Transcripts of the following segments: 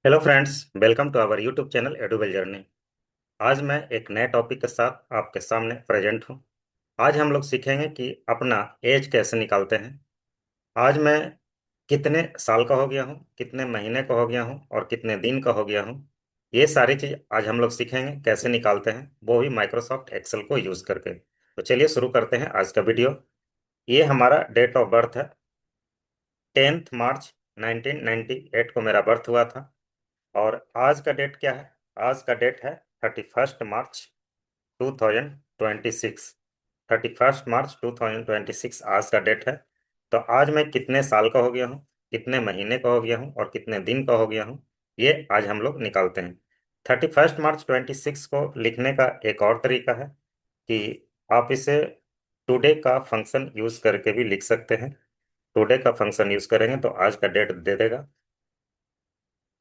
Hello friends, welcome to our YouTube channel एडुबल journey. आज मैं एक नए टॉपिक के साथ आपके सामने प्रेजेंट हूँ। आज हम लोग सीखेंगे कि अपना एज कैसे निकालते हैं। आज मैं कितने साल का हो गया हूँ, कितने महीने का हो गया हूँ और कितने दिन का हो गया हूँ, ये सारी चीज़ आज हम लोग सीखेंगे कैसे निकालते हैं, वो भी माइक्रोसॉफ्ट एक्सेल को यूज़ करके। तो चलिए शुरू करते हैं आज का वीडियो। ये हमारा डेट ऑफ बर्थ है। 10 मार्च 1998 को मेरा बर्थ हुआ था। और आज का डेट क्या है? आज का डेट है 31 मार्च 2026। 31 मार्च 2026 आज का डेट है। तो आज मैं कितने साल का हो गया हूँ, कितने महीने का हो गया हूँ और कितने दिन का हो गया हूँ, ये आज हम लोग निकालते हैं। 31 मार्च 26 को लिखने का एक और तरीका है कि आप इसे टुडे का फंक्शन यूज करके भी लिख सकते हैं। टुडे का फंक्शन यूज करेंगे तो आज का डेट दे देगा।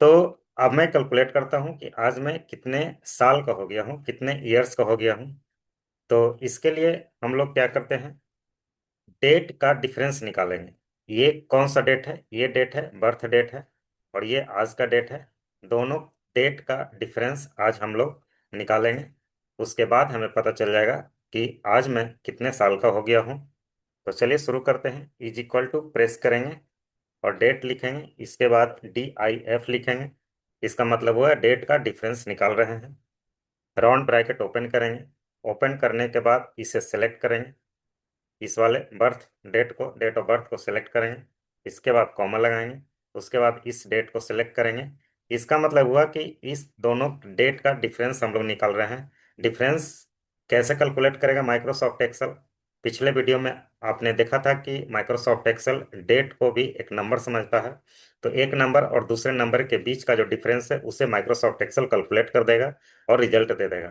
तो अब मैं कैलकुलेट करता हूँ कि आज मैं कितने साल का हो गया हूँ, कितने ईयर्स का हो गया हूँ। तो इसके लिए हम लोग क्या करते हैं, डेट का डिफरेंस निकालेंगे। ये कौन सा डेट है? ये डेट है, बर्थ डेट है। और ये आज का डेट है। दोनों डेट का डिफरेंस आज हम लोग निकालेंगे। उसके बाद हमें पता चल जाएगा कि आज मैं कितने साल का हो गया हूँ। तो चलिए शुरू करते हैं। इज इक्वल टू प्रेस करेंगे और डेट लिखेंगे, इसके बाद DIF लिखेंगे। इसका मतलब हुआ डेट का डिफरेंस निकाल रहे हैं। राउंड ब्रैकेट ओपन करेंगे। ओपन करने के बाद इसे सेलेक्ट करेंगे, इस वाले बर्थ डेट को, डेट ऑफ बर्थ को सिलेक्ट करेंगे। इसके बाद कॉमा लगाएंगे। उसके बाद इस डेट को सिलेक्ट करेंगे। इसका मतलब हुआ कि इस दोनों डेट का डिफरेंस हम लोग निकाल रहे हैं। डिफरेंस कैसे कैलकुलेट करेगा माइक्रोसॉफ्ट एक्सेल? पिछले वीडियो में आपने देखा था कि माइक्रोसॉफ्ट एक्सेल डेट को भी एक नंबर समझता है। तो एक नंबर और दूसरे नंबर के बीच का जो डिफरेंस है उसे माइक्रोसॉफ्ट एक्सेल कैलकुलेट कर देगा और रिजल्ट दे देगा।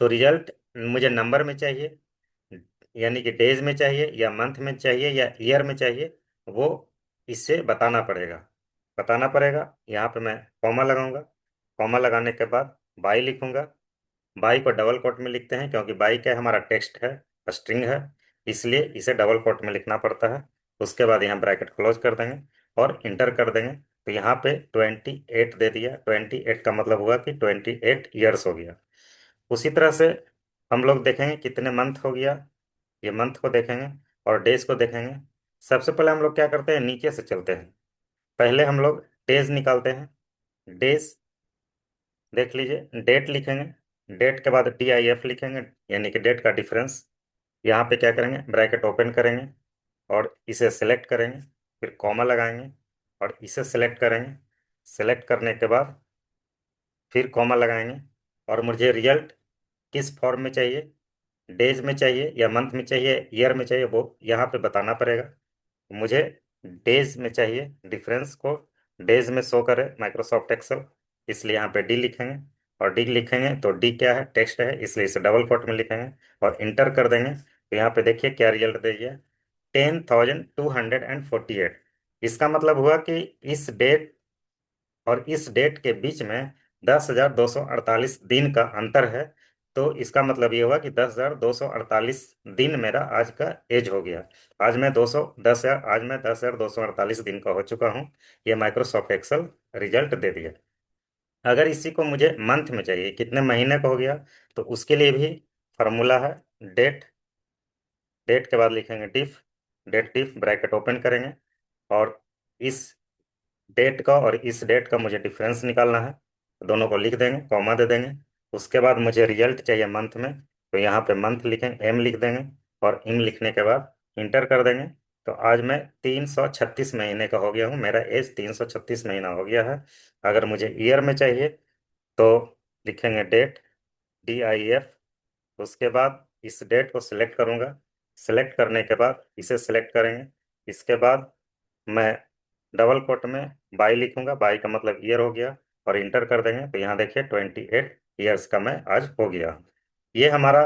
तो रिजल्ट मुझे नंबर में चाहिए, यानी कि डेज में चाहिए या मंथ में चाहिए या ईयर में चाहिए, वो इससे बताना पड़ेगा। यहाँ पे मैं कॉमा लगाऊंगा। कॉमा लगाने के बाद बाई लिखूंगा। बाई को डबल कोट में लिखते हैं क्योंकि बाई क्या है, हमारा टेक्स्ट है, स्ट्रिंग है, इसलिए इसे डबल कोट में लिखना पड़ता है। उसके बाद यहाँ ब्रैकेट क्लोज कर देंगे और इंटर कर देंगे। तो यहाँ पे 28 दे दिया। 28 का मतलब हुआ कि 28 ईयर्स हो गया। उसी तरह से हम लोग देखेंगे कितने मंथ हो गया। ये मंथ को देखेंगे और डेज को देखेंगे। सबसे पहले हम लोग क्या करते हैं, नीचे से चलते हैं। पहले हम लोग डेज निकालते हैं। डेज देख लीजिए, डेट लिखेंगे, डेट के बाद DIF लिखेंगे, यानी कि डेट का डिफरेंस। यहाँ पे क्या करेंगे, ब्रैकेट ओपन करेंगे और इसे सेलेक्ट करेंगे, फिर कॉमा लगाएंगे और इसे सेलेक्ट करेंगे। सेलेक्ट करने के बाद फिर कॉमा लगाएंगे। और मुझे रिजल्ट किस फॉर्म में चाहिए, डेज में चाहिए या मंथ में चाहिए, ईयर में चाहिए, वो यहाँ पे बताना पड़ेगा। मुझे डेज में चाहिए, डिफरेंस को डेज में शो करे माइक्रोसॉफ्ट एक्सेल, इसलिए यहाँ पे डी लिखेंगे। और डी लिखेंगे तो डी क्या है, टेक्स्ट है, इसलिए इसे डबल कोट में लिखेंगे और इंटर कर देंगे। तो यहाँ पे देखिए क्या रिजल्ट दे दिया, 10,248। इसका मतलब हुआ कि इस डेट और इस डेट के बीच में 10,248 दिन का अंतर है। तो इसका मतलब ये हुआ कि 10,248 दिन मेरा आज का एज हो गया। आज मैं 210 आज मैं 10,248 दिन का हो चुका हूँ। ये माइक्रोसॉफ्ट एक्सेल रिजल्ट दे दिया। अगर इसी को मुझे मंथ में चाहिए, कितने महीने का हो गया, तो उसके लिए भी फार्मूला है। डेट, डेट के बाद लिखेंगे डिफ, डेट डिफ ब्रैकेट ओपन करेंगे और इस डेट का और इस डेट का मुझे डिफरेंस निकालना है। तो दोनों को लिख देंगे, कॉमा दे देंगे। उसके बाद मुझे रिजल्ट चाहिए मंथ में, तो यहाँ पे मंथ लिखेंगे, एम लिख देंगे और इन लिखने के बाद इंटर कर देंगे। तो आज मैं 336 महीने का हो गया हूँ, मेरा एज 336 महीना हो गया है। अगर मुझे ईयर में चाहिए तो लिखेंगे डेट, DIF। उसके बाद इस डेट को सिलेक्ट करूंगा। सिलेक्ट करने के बाद इसे सिलेक्ट करेंगे। इसके बाद मैं डबल कोट में बाई लिखूंगा, बाई का मतलब ईयर हो गया, और इंटर कर देंगे। तो यहाँ देखिए 28 ईयर्स का मैं आज हो गया। ये हमारा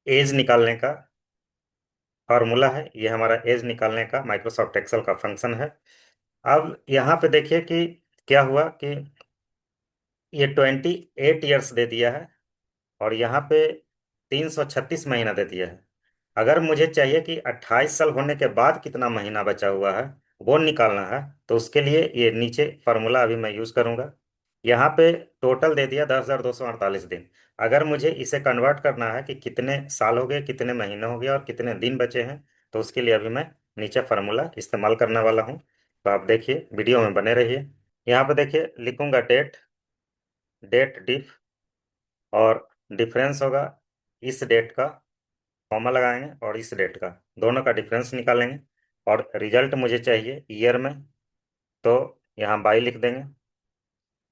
एज निकालने का फार्मूला है, ये हमारा एज निकालने का माइक्रोसॉफ्ट एक्सेल का फंक्शन है। अब यहाँ पे देखिए कि क्या हुआ कि ये 28 ईयर्स दे दिया है और यहाँ पे 336 महीना दे दिया है। अगर मुझे चाहिए कि 28 साल होने के बाद कितना महीना बचा हुआ है, वो निकालना है, तो उसके लिए ये नीचे फार्मूला अभी मैं यूज करूंगा। यहाँ पे टोटल दे दिया 10,248 दिन। अगर मुझे इसे कन्वर्ट करना है कि कितने साल हो गए, कितने महीने हो गए और कितने दिन बचे हैं, तो उसके लिए अभी मैं नीचे फार्मूला इस्तेमाल करने वाला हूँ। तो आप देखिए, वीडियो में बने रहिए। यहाँ पे देखिए, लिखूंगा डेट, डेट डिफ, और डिफरेंस होगा इस डेट का, कॉमा लगाएंगे, और इस डेट का, दोनों का डिफरेंस निकालेंगे। और रिजल्ट मुझे चाहिए ईयर में, तो यहाँ बाई लिख देंगे।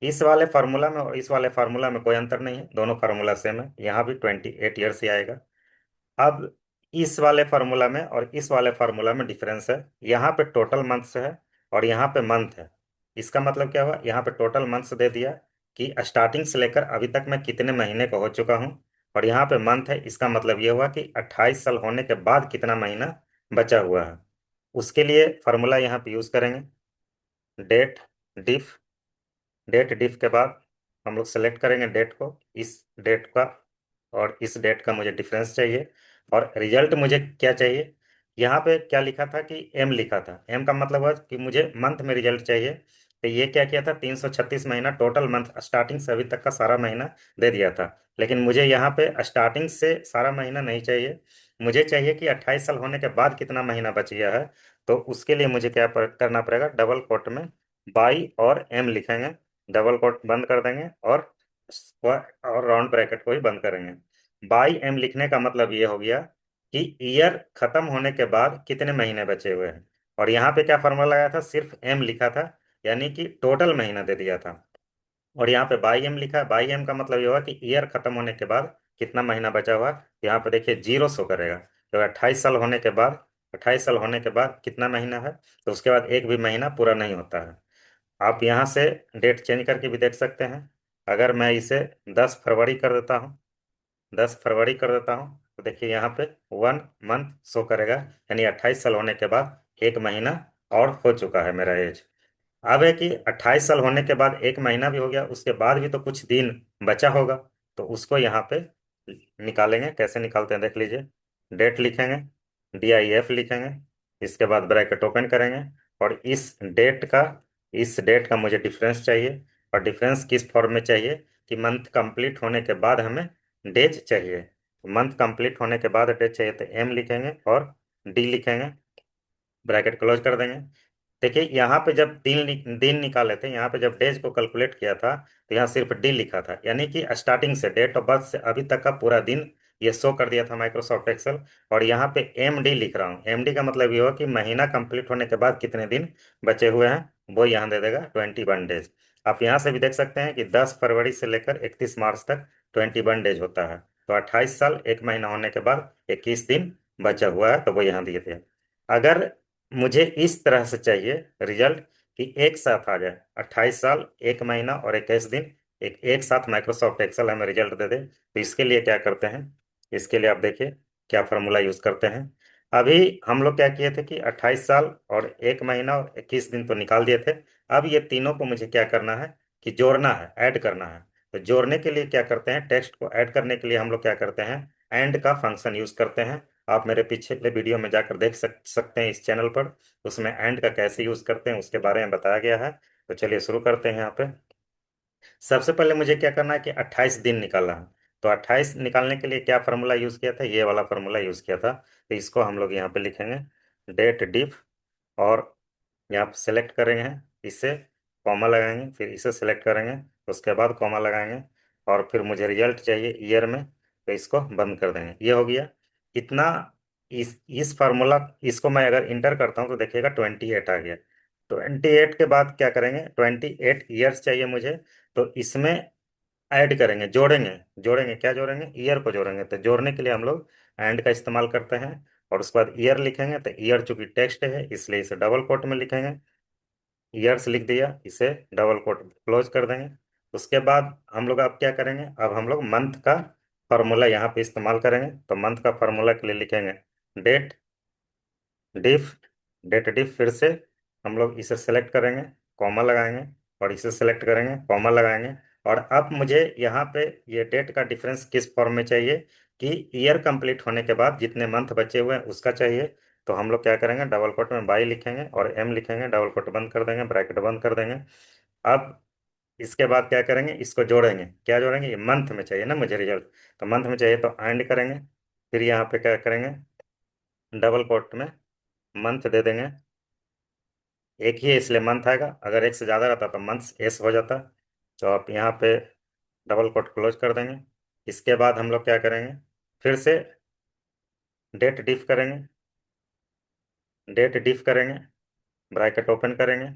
इस वाले फार्मूला में और इस वाले फार्मूला में कोई अंतर नहीं है, दोनों फार्मूला सेम है, यहाँ भी 28 ईयर्स ही आएगा। अब इस वाले फार्मूला में और इस वाले फार्मूला में डिफरेंस है। यहाँ पे टोटल मंथ्स है और यहाँ पे मंथ है। इसका मतलब क्या हुआ, यहाँ पे टोटल मंथ्स दे दिया कि स्टार्टिंग से लेकर अभी तक मैं कितने महीने का हो चुका हूँ, और यहाँ पे मंथ है, इसका मतलब ये हुआ कि 28 साल होने के बाद कितना महीना बचा हुआ है। उसके लिए फार्मूला यहाँ पे यूज करेंगे, डेट डिफ। डेट डिफ के बाद हम लोग सेलेक्ट करेंगे डेट को, इस डेट का और इस डेट का मुझे डिफरेंस चाहिए। और रिजल्ट मुझे क्या चाहिए, यहाँ पे क्या लिखा था कि एम लिखा था, एम का मतलब हुआ कि मुझे मंथ में रिजल्ट चाहिए। तो ये क्या किया था, 336 महीना टोटल मंथ, स्टार्टिंग से अभी तक का सारा महीना दे दिया था। लेकिन मुझे यहाँ पे स्टार्टिंग से सारा महीना नहीं चाहिए, मुझे चाहिए कि 28 साल होने के बाद कितना महीना बच गया है। तो उसके लिए मुझे क्या करना पड़ेगा, डबल कोट में बाई और एम लिखेंगे, डबल कोट बंद कर देंगे, और राउंड ब्रैकेट को ही बंद करेंगे। बाई एम लिखने का मतलब ये हो गया कि ईयर खत्म होने के बाद कितने महीने बचे हुए हैं। और यहाँ पे क्या फॉर्मूला लगाया था, सिर्फ एम लिखा था, यानी कि टोटल महीना दे दिया था। और यहाँ पे बाई एम लिखा है, बाई एम का मतलब ये हुआ कि ईयर खत्म होने के बाद कितना महीना बचा हुआ है। यहाँ पे देखिए जीरो शो करेगा, तो 28 साल होने के बाद, 28 साल होने के बाद कितना महीना है, तो उसके बाद एक भी महीना पूरा नहीं होता है। आप यहाँ से डेट चेंज करके भी देख सकते हैं। अगर मैं इसे 10 फरवरी कर देता हूँ, 10 फरवरी कर देता हूँ, तो देखिए यहाँ पे 1 मंथ शो करेगा, यानी 28 साल होने के बाद एक महीना और हो चुका है मेरा एज। अब है कि 28 साल होने के बाद एक महीना भी हो गया, उसके बाद भी तो कुछ दिन बचा होगा, तो उसको यहाँ पे निकालेंगे। कैसे निकालते हैं देख लीजिए, डेट लिखेंगे, DIF लिखेंगे, इसके बाद ब्रैकेट ओपन करेंगे, और इस डेट का मुझे डिफरेंस चाहिए। और डिफरेंस किस फॉर्म में चाहिए, कि मंथ कंप्लीट होने के बाद हमें डेज चाहिए। मंथ कंप्लीट होने के बाद डेज चाहिए, तो एम लिखेंगे और डी लिखेंगे, ब्रैकेट क्लोज कर देंगे। देखिए यहाँ पे जब दिन निकाले थे, यहाँ पे जब डेज को कैलकुलेट किया था, तो यहाँ सिर्फ डी लिखा था, यानी कि स्टार्टिंग से डेट ऑफ बर्थ से अभी तक का पूरा दिन ये शो कर दिया था माइक्रोसॉफ्ट एक्सेल। और यहाँ पे एम डी लिख रहा हूँ, एम डी का मतलब ये हुआ कि महीना कंप्लीट होने के बाद कितने दिन बचे हुए हैं, वो यहाँ दे देगा 21 डेज। आप यहाँ से भी देख सकते हैं कि 10 फरवरी से लेकर 31 मार्च तक 21 डेज होता है। तो 28 साल एक महीना होने के बाद 21 दिन बचा हुआ है, तो वो यहाँ दिए थे। अगर मुझे इस तरह से चाहिए रिजल्ट कि एक साथ आ जाए, 28 साल एक महीना और 21 दिन, एक साथ माइक्रोसॉफ्ट एक्सेल हमें रिजल्ट दे दे, तो इसके लिए क्या करते हैं, इसके लिए आप देखिए क्या फॉर्मूला यूज करते हैं। अभी हम लोग क्या किए थे कि 28 साल और एक महीना और 21 दिन तो निकाल दिए थे। अब ये तीनों को मुझे क्या करना है, कि जोड़ना है, ऐड करना है। तो जोड़ने के लिए क्या करते हैं, टेक्स्ट को ऐड करने के लिए हम लोग क्या करते हैं, एंड का फंक्शन यूज करते हैं। आप मेरे पिछले वीडियो में जाकर देख सकते हैं इस चैनल पर, उसमें एंड का कैसे यूज करते हैं उसके बारे में बताया गया है। तो चलिए शुरू करते हैं यहाँ पे। सबसे पहले मुझे क्या करना है कि 28 दिन निकालना है। तो 28 निकालने के लिए क्या फार्मूला यूज किया था, ये वाला फार्मूला यूज किया था। तो इसको हम लोग यहाँ पे लिखेंगे, डेट डिफ, और यहाँ पे सेलेक्ट करेंगे, इसे कॉमा लगाएंगे, फिर इसे सेलेक्ट करेंगे, उसके बाद कॉमा लगाएंगे, और फिर मुझे रिजल्ट चाहिए ईयर में, तो इसको बंद कर देंगे। ये हो गया इतना। इस फार्मूला, इसको मैं अगर इंटर करता हूँ तो देखिएगा 28 आ गया। 28 के बाद क्या करेंगे, 28 ईयर्स चाहिए मुझे, तो इसमें ऐड करेंगे, जोड़ेंगे। जोड़ेंगे क्या जोड़ेंगे, ईयर को जोड़ेंगे। तो जोड़ने के लिए हम लोग एंड का इस्तेमाल करते हैं, और उसके बाद ईयर लिखेंगे। तो ईयर चूंकि टेक्स्ट है इसलिए इसे डबल कोट में लिखेंगे, ईयर्स लिख दिया, इसे डबल कोट क्लोज कर देंगे। उसके बाद हम लोग अब क्या करेंगे, अब हम लोग मंथ का फॉर्मूला यहाँ पे इस्तेमाल करेंगे। तो मंथ का फॉर्मूला के लिए लिखेंगे डेट डिफ, डेट डिफ, फिर से हम लोग इसे सेलेक्ट करेंगे, कॉमा लगाएंगे, और इसे सेलेक्ट करेंगे, कॉमा लगाएंगे। और अब मुझे यहाँ पे ये डेट का डिफरेंस किस फॉर्म में चाहिए, कि ईयर कंप्लीट होने के बाद जितने मंथ बचे हुए हैं उसका चाहिए। तो हम लोग क्या करेंगे, डबल कोट में बाई लिखेंगे और एम लिखेंगे, डबल कोट बंद कर देंगे, ब्रैकेट बंद कर देंगे। अब इसके बाद क्या करेंगे, इसको जोड़ेंगे। क्या जोड़ेंगे, ये मंथ में चाहिए ना मुझे रिजल्ट, तो मंथ में चाहिए तो एंड करेंगे। फिर यहाँ पे क्या करेंगे, डबल कोट में मंथ दे देंगे। एक ही है इसलिए मंथ आएगा, अगर एक से ज़्यादा रहता तो मंथ्स एस हो जाता। तो आप यहाँ पे डबल कोट क्लोज कर देंगे। इसके बाद हम लोग क्या करेंगे, फिर से डेट डिफ करेंगे, डेट डिफ करेंगे, ब्रैकेट ओपन करेंगे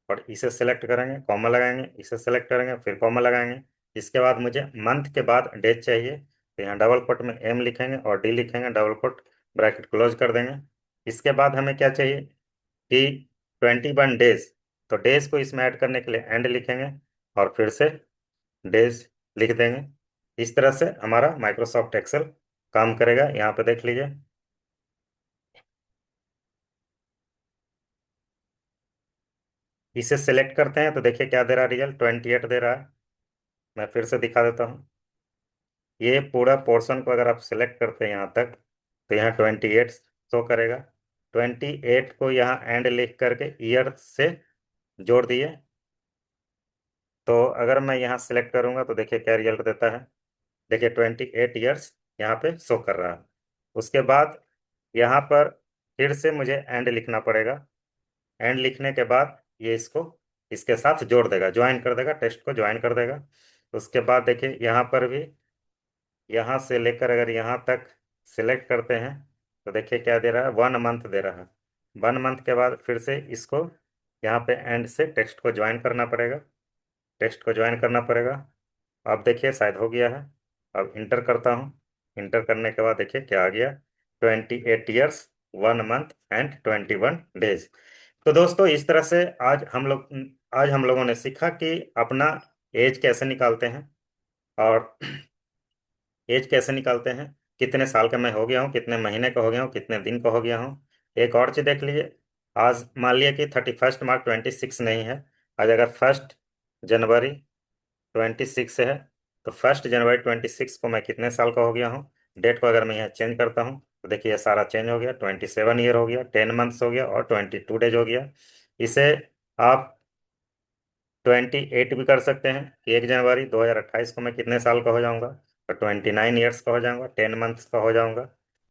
और इसे सेलेक्ट करेंगे, कॉमा लगाएंगे, इसे सेलेक्ट करेंगे, फिर कॉमा लगाएंगे। इसके बाद मुझे मंथ के बाद डेट चाहिए, तो यहाँ डबल कोट में एम लिखेंगे और डी लिखेंगे, डबल कोट, ब्रैकेट क्लोज कर देंगे। इसके बाद हमें क्या चाहिए कि 21 डेज, तो डेज को इसमें ऐड करने के लिए एंड लिखेंगे और फिर से डेज लिख देंगे। इस तरह से हमारा माइक्रोसॉफ्ट एक्सेल काम करेगा। यहाँ पे देख लीजिए, इसे सेलेक्ट करते हैं तो देखिए क्या दे रहा है, रिजल्ट 28 दे रहा है। मैं फिर से दिखा देता हूँ। ये पूरा पोर्शन को अगर आप सिलेक्ट करते हैं यहाँ तक, तो यहाँ 28 शो करेगा। 28 को यहाँ एंड लिख करके ईयर से जोड़ दिए। तो अगर मैं यहाँ सिलेक्ट करूंगा तो देखिए क्या रिजल्ट देता है। देखिए 28 ईयर्स यहाँ पे शो कर रहा है। उसके बाद यहाँ पर फिर से मुझे एंड लिखना पड़ेगा। एंड लिखने के बाद ये इसको इसके साथ जोड़ देगा, ज्वाइन कर देगा, टेक्स्ट को ज्वाइन कर देगा। उसके बाद देखिए यहाँ पर भी, यहाँ से लेकर अगर यहाँ तक सिलेक्ट करते हैं तो देखिए क्या दे रहा है, 1 मंथ दे रहा है। 1 मंथ के बाद फिर से इसको यहाँ पे एंड से टेक्स्ट को ज्वाइन करना पड़ेगा, टेक्स्ट को ज्वाइन करना पड़ेगा। अब देखिए शायद हो गया है। अब इंटर करता हूँ। इंटर करने के बाद देखिए क्या आ गया, 28 ईयर्स, 1 मंथ एंड 21 डेज। तो दोस्तों इस तरह से आज हम लोगों ने सीखा कि अपना एज कैसे निकालते हैं, और एज कैसे निकालते हैं, कितने साल का मैं हो गया हूँ, कितने महीने का हो गया हूँ, कितने दिन का हो गया हूँ। एक और चीज देख लीजिए, आज मान लिया कि 31 मार्च 26 नहीं है। आज अगर 1 जनवरी 26 है, तो 1 जनवरी 26 को मैं कितने साल का हो गया हूँ। डेट को अगर मैं यहाँ चेंज करता हूँ तो देखिए ये सारा चेंज हो गया, 27 ईयर हो गया, 10 मंथ्स हो गया और 22 डेज हो गया। इसे आप 28 भी कर सकते हैं कि 1 जनवरी 2028 को मैं कितने साल का हो जाऊंगा, तो 29 ईयर्स का हो जाऊंगा, 10 मंथ्स का हो जाऊंगा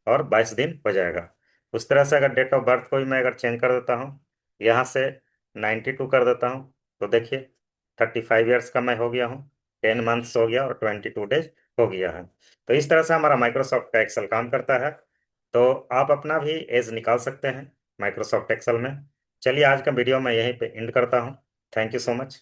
और 22 दिन हो जाएगा। उस तरह से अगर डेट ऑफ बर्थ को भी मैं अगर चेंज कर देता हूँ, यहाँ से 92 कर देता हूँ, तो देखिए 35 ईयर्स का मैं हो गया हूँ, 10 मंथ्स हो गया और 22 डेज हो गया है। तो इस तरह से हमारा माइक्रोसॉफ्ट का एक्सेल काम करता है। तो आप अपना भी एज निकाल सकते हैं माइक्रोसॉफ्ट एक्सेल में। चलिए आज का वीडियो मैं यहीं पे एंड करता हूँ। Thank you so much.